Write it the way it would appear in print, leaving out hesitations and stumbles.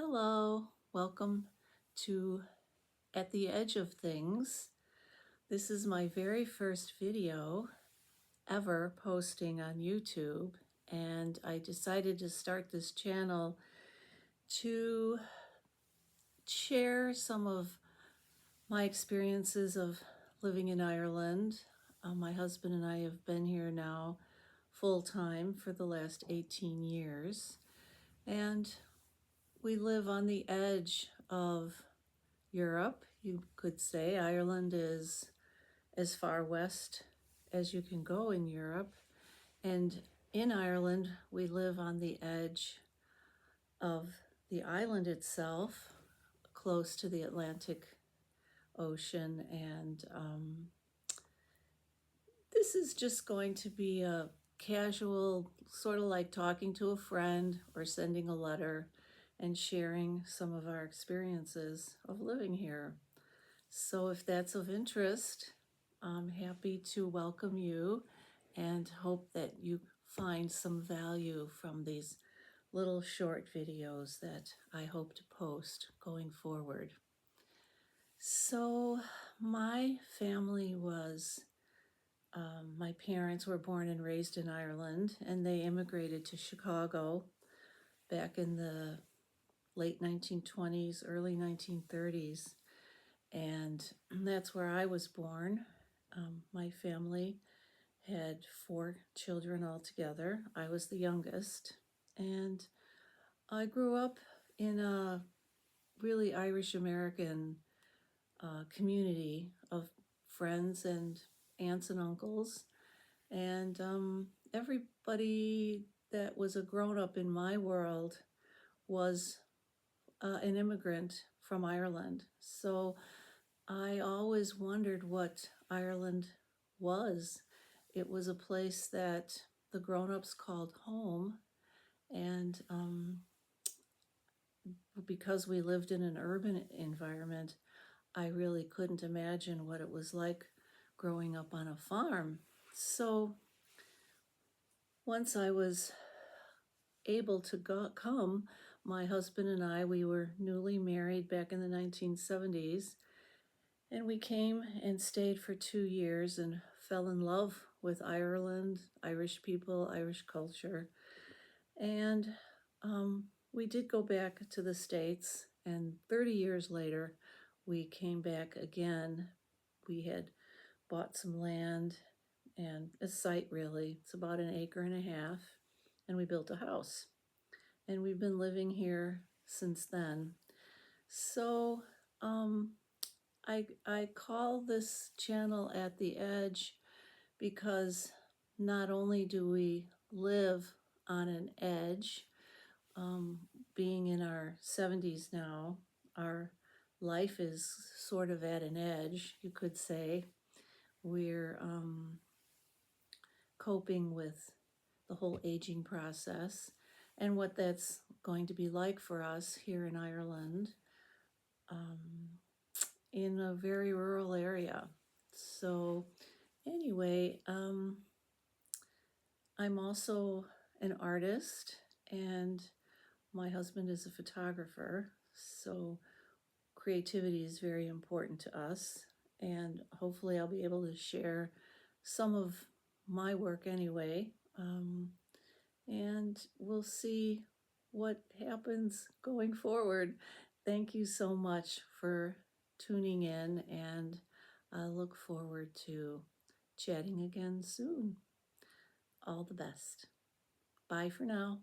Hello, welcome to At the Edge of Things. This is my very first video ever posting on YouTube, and I decided to start this channel to share some of my experiences of living in Ireland. My husband and I have been here now full time for the last 18 years, and we live on the edge of Europe, you could say. Ireland is as far west as you can go in Europe. And in Ireland, we live on the edge of the island itself, close to the Atlantic Ocean. And this is just going to be a casual, sort of like talking to a friend or sending a letter and sharing some of our experiences of living here. So if that's of interest, I'm happy to welcome you and hope that you find some value from these little short videos that I hope to post going forward. So my family my parents were born and raised in Ireland, and they immigrated to Chicago back in the late 1920s, early 1930s. And that's where I was born. My family had 4 children altogether. I was the youngest, and I grew up in a really Irish American community of friends and aunts and uncles, and everybody that was a grown up in my world was an immigrant from Ireland. So I always wondered what Ireland was. It was a place that the grown-ups called home, and because we lived in an urban environment, I really couldn't imagine what it was like growing up on a farm. So once I was able to come, my husband and I, we were newly married back in the 1970s. And we came and stayed for 2 years and fell in love with Ireland, Irish people, Irish culture. And we did go back to the States, and 30 years later, we came back again. We had bought some land and a site, really. It's about 1.5 acres, and we built a house. And we've been living here since then. So, I call this channel At the Edge because not only do we live on an edge, being in our 70s now, our life is sort of at an edge, you could say. We're coping with the whole aging process and what that's going to be like for us here in Ireland. In a very rural area. So anyway, I'm also an artist, and my husband is a photographer. So creativity is very important to us, and hopefully I'll be able to share some of my work anyway. And we'll see what happens going forward. Thank you so much for tuning in, and I look forward to chatting again soon. All the best. Bye for now.